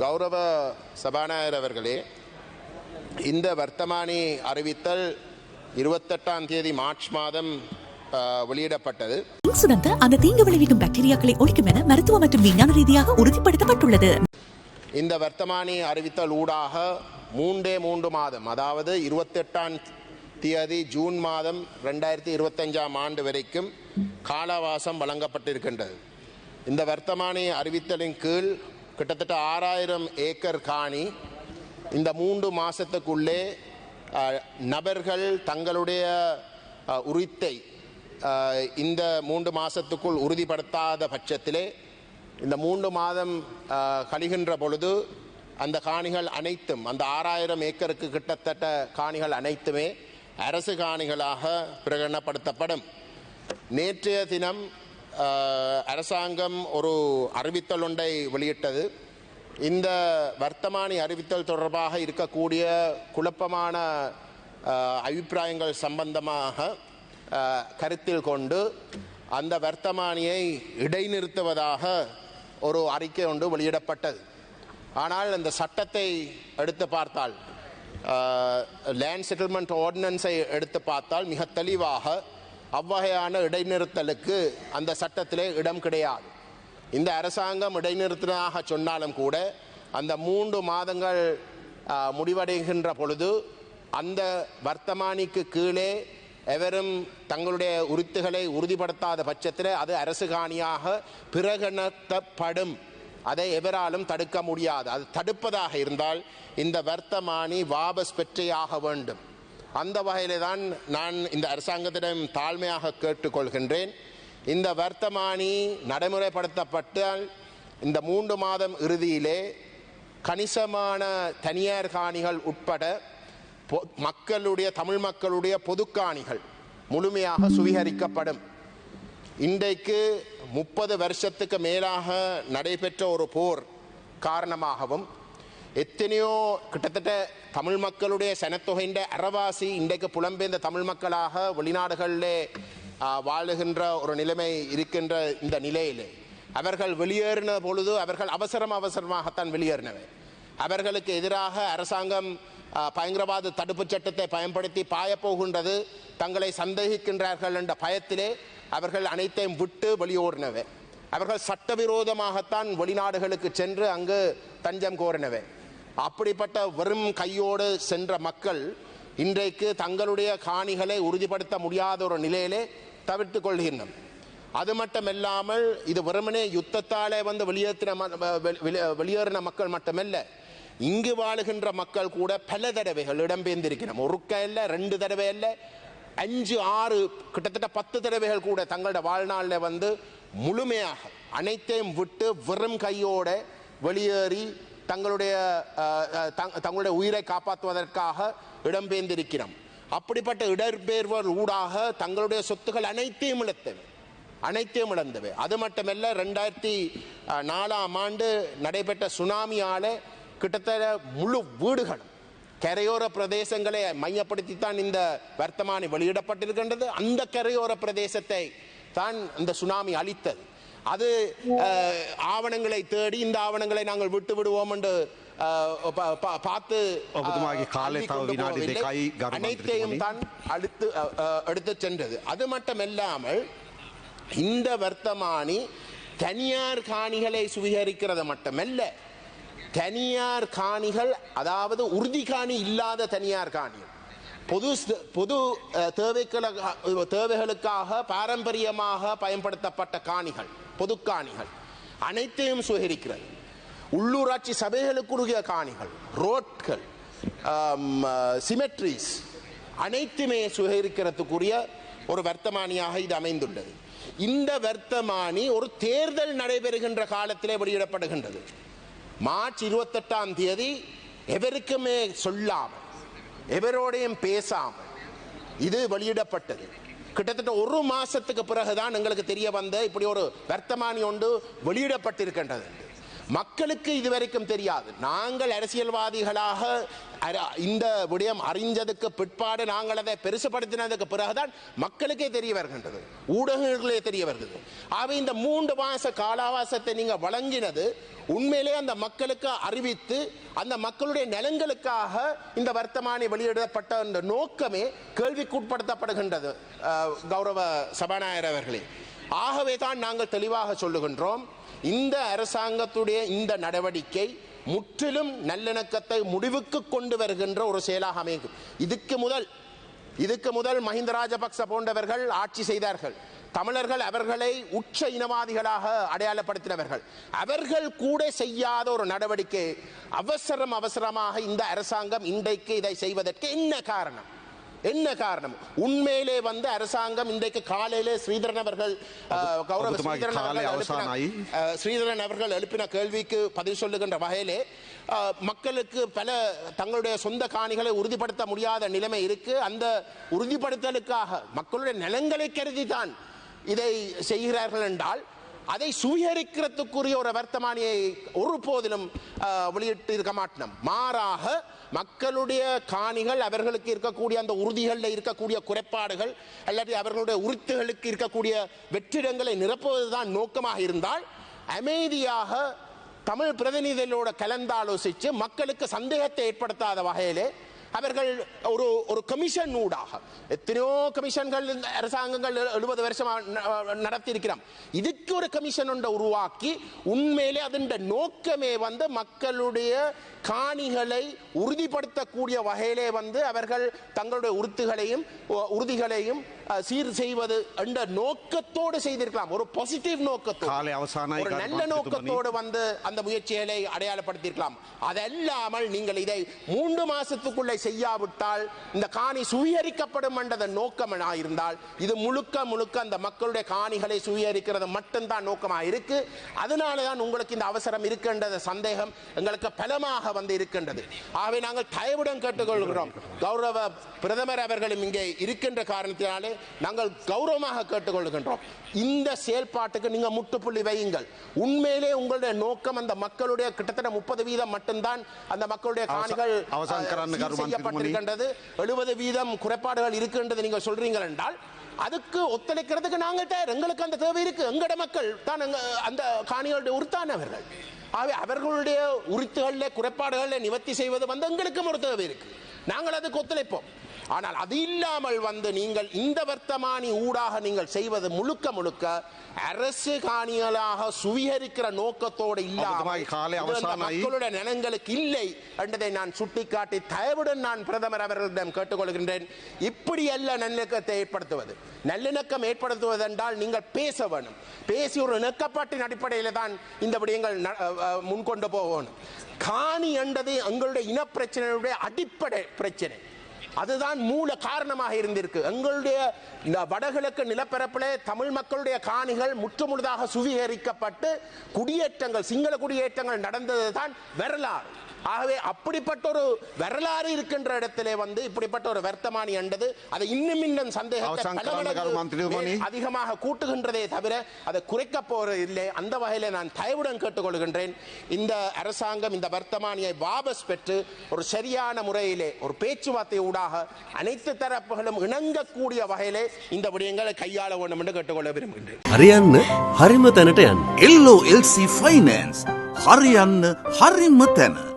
கௌரவ சபாநாயகர் அவர்களே, இந்த வர்த்தமானி அறிவித்தல் 28ஆம் தேதி மார்ச் மாதம் வெளியிடப்பட்டது. இன்சுரன்ஸ் அந்த தீங்கு விளைவிக்கும் பாக்டீரியாக்களை ஒழிக்கும் என மருத்துவ மற்றும் விஞ்ஞான ரீதியாக உறுதிப்படுத்தப்பட்டுள்ளது. இந்த வர்த்தமானி அறிவித்தல் ஊடாக 3 மாதம், அதாவது 28ஆம் தேதி ஜூன் மாதம் 2025ஆம் ஆண்டு வரைக்கும் காலவாசம் வழங்கப்பட்டிருக்கின்றது. இந்த வர்த்தமானி அறிவித்தலின் கீழ் கிட்டத்தட்ட 6000 ஏக்கர் காணி இந்த 3 மாதத்துக்குள்ளே நபர்கள் தங்களுடைய உரித்தை இந்த 3 மாதத்துக்குள் உறுதிப்படுத்தாத பட்சத்திலே இந்த 3 மாதம் கழிகின்ற பொழுது அந்த காணிகள் அனைத்தும், அந்த 6000 ஏக்கருக்கு கிட்டத்தட்ட காணிகள் அனைத்துமே அரசு காணிகளாக பிரகடனப்படுத்தப்படும். நேற்றைய தினம் அரசாங்கம் ஒரு அறிவித்தல் ஒன்றை வெளியிட்டது. இந்த வர்த்தமானி அறிவித்தல் தொடர்பாக இருக்கக்கூடிய குழப்பமான அபிப்பிராயங்கள் சம்பந்தமாக கருத்தில் கொண்டு அந்த வர்த்தமானியை இடைநிறுத்துவதாக ஒரு அறிக்கை ஒன்று வெளியிடப்பட்டது. ஆனால் அந்த சட்டத்தை எடுத்து பார்த்தால், லேண்ட் செட்டில்மெண்ட் ஆர்டினன்ஸை எடுத்து பார்த்தால் மிக தெளிவாக அவ்வகையான இடைநிறுத்தலுக்கு அந்த சட்டத்திலே இடம் கிடையாது. இந்த அரசாங்கம் இடைநிறுத்தினதாக சொன்னாலும் கூட அந்த 3 மாதங்கள் முடிவடைகின்ற பொழுது அந்த வர்த்தமானிக்கு கீழே எவரும் தங்களுடைய உரித்துகளை உறுதிப்படுத்தாத பட்சத்தில் அது அரசு காணியாக பிரகடனப்படும். அதை எவராலும் தடுக்க முடியாது. அது தடுப்பதாக இருந்தால் இந்த வர்த்தமானி வாபஸ் பெற்றேயாக வேண்டும். அந்த வகையிலே தான் நான் இந்த அரசாங்கத்திடம் தாழ்மையாக கேட்டுக்கொள்கின்றேன். இந்த வர்த்தமானி நடைமுறைப்படுத்தப்பட்டால் இந்த 3 மாதம் இறுதியிலே கணிசமான தனியார் காணிகள் உட்பட தமிழ் மக்களுடைய பொது காணிகள் முழுமையாக சுவீகரிக்கப்படும். இன்றைக்கு 30 வருஷத்துக்கு மேலாக நடைபெற்ற ஒரு போர் காரணமாகவும் எத்தனையோ கிட்டத்தட்ட தமிழ் மக்களுடைய சனத்தொகையின் அறவாசி இன்றைக்கு புலம்பெயர்ந்த தமிழ் மக்களாக வெளிநாடுகளிலே வாழுகின்ற ஒரு நிலைமை இருக்கின்ற இந்த நிலையிலே அவர்கள் வெளியேறின பொழுது அவர்கள் அவசரமாகத்தான் வெளியேறினவை. அவர்களுக்கு எதிராக அரசாங்கம் பயங்கரவாத தடுப்பு சட்டத்தை பயன்படுத்தி பாயப்போகின்றது, தங்களை சந்தேகிக்கின்றார்கள் என்ற பயத்திலே அவர்கள் அனைத்தையும் விட்டு வெளியோடினவை. அவர்கள் சட்டவிரோதமாகத்தான் வெளிநாடுகளுக்கு சென்று அங்கு தஞ்சம் கோரினவை. அப்படிப்பட்ட வெறும் கையோடு சென்ற மக்கள் இன்றைக்கு தங்களுடைய காணிகளை உறுதிப்படுத்த முடியாத ஒரு நிலையிலே தவிர்த்து கொள்கின்றனர். அது மட்டுமல்லாமல் இது வெறுமனே யுத்தத்தாலே வந்து வெளியேறின மக்கள் மட்டுமல்ல, இங்கு வாழுகின்ற மக்கள் கூட பல தடவைகள் இடம்பெயர்ந்திருக்கிறோம். ஒருக்க இல்லை, 2 தடவை இல்லை, 5, 6 கிட்டத்தட்ட 10 தடவைகள் கூட தங்களோட வாழ்நாளில் வந்து முழுமையாக அனைத்தையும் விட்டு வெறும் கையோட வெளியேறி தங்களுடைய உயிரை காப்பாற்றுவதற்காக இடம்பெயர்ந்திருக்கிறோம். அப்படிப்பட்ட இடம்பெயர்வர் ஊடாக தங்களுடைய சொத்துக்கள் அனைத்தையும் இழந்தவை. அது மட்டுமல்ல, 2004ஆம் ஆண்டு நடைபெற்ற சுனாமியால கிட்டத்தட்ட முழு வீடுகளும் கரையோர பிரதேசங்களை மையப்படுத்தித்தான் இந்த வர்த்தமானி வெளியிடப்பட்டிருக்கின்றது. அந்த கரையோர பிரதேசத்தை தான் இந்த சுனாமி அளித்தது. அது ஆவணங்களை தேடி இந்த ஆவணங்களை நாங்கள் விட்டு விடுவோம் என்று பார்த்து அனைத்தையும் தான் எடுத்து சென்றது. அது மட்டுமல்லாமல் இந்த வர்த்தமானி தனியார் காணிகளை சுவீகரிக்கிறது மட்டுமல்ல, தனியார் காணிகள், அதாவது உறுதி காணி இல்லாத தனியார் காணி, பொது தேவைகளுக்காக பாரம்பரியமாக பயன்படுத்தப்பட்ட காணிகள், பொது காணிகள் அனைத்தையும் சுவீகரிக்கிறது. உள்ளூராட்சி சபைகளுக்குரிய காணிகள், ரோட்கள், சிமெட்ரிஸ் அனைத்துமே சுவீகரிக்கிறதுக்குரிய ஒரு வர்த்தமானியாக இது அமைந்துள்ளது. இந்த வர்த்தமானி ஒரு தேர்தல் நடைபெறுகின்ற காலத்திலே வெளியிடப்படுகின்றது. மார்ச் 28ஆம் தேதி எவருக்குமே சொல்லாமல், எவரோடையும் பேசாமல் இது வெளியிடப்பட்டது. கிட்டத்தட்ட 1 மாசத்துக்கு பிறகுதான் எங்களுக்கு தெரிய வந்த இப்படி ஒரு வர்த்தமானி ஒன்று வெளியிடப்பட்டிருக்கின்றது. மக்களுக்கு இதுவரைக்கும் தெரியாது. நாங்கள் அரசியல்வாதிகளாக இந்த விடயம் அறிஞ்சதுக்கு பிற்பாடு நாங்கள் அதை பெருசுபடுத்தினதுக்கு பிறகுதான் மக்களுக்கே தெரிய வருகின்றது, ஊடகங்களே தெரிய வருகிறது. ஆகவே இந்த 3 மாச கால அவகாசத்தை நீங்க வழங்கினது உண்மையிலே அந்த மக்களுக்கு அறிவித்து அந்த மக்களுடைய நலன்களுக்காக இந்த வர்த்தமானி வெளியிடப்பட்ட அந்த நோக்கமே கேள்விக்குட்படுத்தப்படுகின்றது கௌரவ சபாநாயகர் அவர்களே. ஆகவே தான் நாங்கள் தெளிவாக சொல்லுகின்றோம், இந்த அரசாங்கத்துடைய இந்த நடவடிக்கை முற்றிலும் நல்லிணக்கத்தை முடிவுக்கு கொண்டு வருகின்ற ஒரு செயலாக அமையும். இதுக்கு முதல் மஹிந்த ராஜபக்ச போன்றவர்கள் ஆட்சி செய்தார்கள். தமிழர்கள் அவர்களை உச்ச இனவாதிகளாக அடையாளப்படுத்தினவர்கள். அவர்கள் கூட செய்யாத ஒரு நடவடிக்கை அவசரமாக இந்த அரசாங்கம் இன்றைக்கு இதை செய்வதற்கு என்ன காரணம்? உண்மையிலே அரசாங்கம் இன்றைக்கு காலையிலே ஸ்ரீதரன் அவர்கள் கௌரவ ஸ்ரீதரன் அவர்கள் எழுப்பின கேள்விக்கு பதில் சொல்லுகின்ற வகையிலே மக்களுக்கு பல தங்களுடைய சொந்த காணிகளை உறுதிப்படுத்த முடியாத நிலைமை இருக்கு. அந்த உறுதிப்படுத்தலுக்காக மக்களுடைய நலன்களை கருதிதான் இதை செய்கிறார்கள் என்றால் அதை சுவீகரிக்கிறதுக்குரிய ஒரு வர்த்தமானியை ஒருபோதிலும் வெளியிட்டு இருக்க மாட்டோம். மாறாக மக்களுடைய காணிகள், அவர்களுக்கு இருக்கக்கூடிய அந்த உறுதிகளில் இருக்கக்கூடிய குறைபாடுகள் அல்லது அவர்களுடைய உறுத்துகளுக்கு இருக்கக்கூடிய வெற்றிடங்களை நிரப்புவதுதான் நோக்கமாக இருந்தால் அமைதியாக தமிழ் பிரதிநிதிகளோட கலந்தாலோசித்து மக்களுக்கு சந்தேகத்தை ஏற்படுத்தாத வகையிலே அவர்கள் ஒரு கமிஷன் ஊடாக எத்தனையோ கமிஷன்கள் அரசாங்கங்கள் 70 வருஷம் நடத்தி இருக்கிறோம். இதுக்கு ஒரு கமிஷன் ஒன்றை உருவாக்கி உண்மையிலே அதன் நோக்கமே மக்களுடைய காணிகளை உறுதிப்படுத்தக்கூடிய வகையிலே அவர்கள் தங்களுடைய உறுதிகளையும் சீர் செய்வது என்ற நோக்கத்தோடு செய்திருக்கலாம். ஒரு பாசிட்டிவ் நோக்கத்தோடு, ஒரு நல்ல நோக்கத்தோடு அந்த முயற்சிகளை அடையாளப்படுத்தியிருக்கலாம். அதல்லாமல் நீங்கள் இதை 3 மாசத்துக்குள்ளே செய்யாவிட்டால் இந்த காணி சுவீகரிக்கப்படும் என்ற நோக்கம் இருந்தால் இது முழுக்க அந்த மக்களுடைய காணிகளை சுவீகரிக்கிறது மட்டும்தான் நோக்கமாக இருக்கு. அதனாலதான் உங்களுக்கு இந்த அவசரம் இருக்கின்ற சந்தேகம் எங்களுக்கு பலமாக இருக்கின்றது. ஆகவே நாங்கள் தயவுடன் கேட்டுக்கொள்கிறோம், கௌரவ பிரதமர் அவர்களும் இங்கே இருக்கின்ற காரணத்தினாலே நாங்கள் கௌரவமாக கேட்டுக்கொள்கின்றோம், இந்த செயல்பாட்டுக்கு நீங்க முட்டுப்புள்ளி வையுங்கள். உண்மையிலே உங்களுடைய நோக்கம் அந்த மக்களுடைய கிட்டத்தட்ட 30% மட்டும்தான் அந்த மக்களுடைய காணிகள் செய்யப்பட்டிருக்கின்றது, 70% குறைபாடுகள் இருக்கின்றது நீங்க சொல்றீங்க என்றால் அதுக்கு ஒத்துழைக்கிறதுக்கு நாங்கள் தயார். எங்களுக்கு அந்த தேவை இருக்கு. எங்கட மக்கள் தான் அந்த காணிகளுடைய உறுத்தானவர்கள். ஆகவே அவர்களுடைய உரித்துகளில் குறைபாடுகளை நிவர்த்தி செய்வது எங்களுக்கும் ஒரு தேவை இருக்கு. நாங்கள் அதுக்கு ஒத்துழைப்போம். ஆனால் அது இல்லாமல் நீங்கள் இந்த வர்த்தமானி ஊடாக நீங்கள் செய்வது முழுக்க அரசு காணிகளாக சுவீகரிக்கிற நோக்கத்தோடு இல்லாமல் மக்களுடைய நலன்களுக்கு இல்லை என்பதை நான் சுட்டிக்காட்டி தயவுடன் நான் பிரதமர் அவர்களிடம் கேட்டுக்கொள்கின்றேன். இப்படி அல்ல நல்லிணக்கத்தை ஏற்படுத்துவது. நல்லிணக்கம் ஏற்படுத்துவது என்றால் நீங்கள் பேச வேணும். பேசி ஒரு இணக்கப்பாட்டின் அடிப்படையில் தான் இந்த விடயங்கள் முன்கொண்டு போகணும். காணி என்றது எங்களுடைய இனப்பிரச்சனையுடைய அடிப்படை பிரச்சனை. அதுதான் மூல காரணமாக இருந்திருக்கு. எங்களுடைய வடகிழக்கு நிலப்பரப்பிலே தமிழ் மக்களுடைய காணிகள் முற்றுமுழுதாக சுவீகரிக்கப்பட்டு குடியேற்றங்கள், சிங்கள குடியேற்றங்கள் நடந்ததுதான் வரலாறு. ஆகவே அப்படிப்பட்ட ஒரு வரலாறு இருக்கின்ற இடத்திலே இப்படிப்பட்ட ஒரு வர்த்தமானி என்றது அதை இன்னும் சந்தேகத்தை அதிகமாக கூட்டுகின்றதே தவிர அதை குறைக்க போறது இல்லை. அந்த வகையில நான் தயவுடன் கேட்டுக்கொள்கின்றேன், இந்த அரசாங்கம் இந்த வர்த்தமானியை வாபஸ் பெற்று ஒரு சரியான முறையிலே ஒரு பேச்சுவார்த்தை ஊடாக அனைத்து தரப்புகளும் இணங்கக்கூடிய வகையிலே இந்த விடயங்களை கையாள வேண்டும் என்று கேட்டுக்கொள்ள விரும்புகின்றேன். ஹரியானா ஹரிம தனட்ட எல்லோ எல்சி ஃபைனான்ஸ் ஹரியானா ஹரிம தன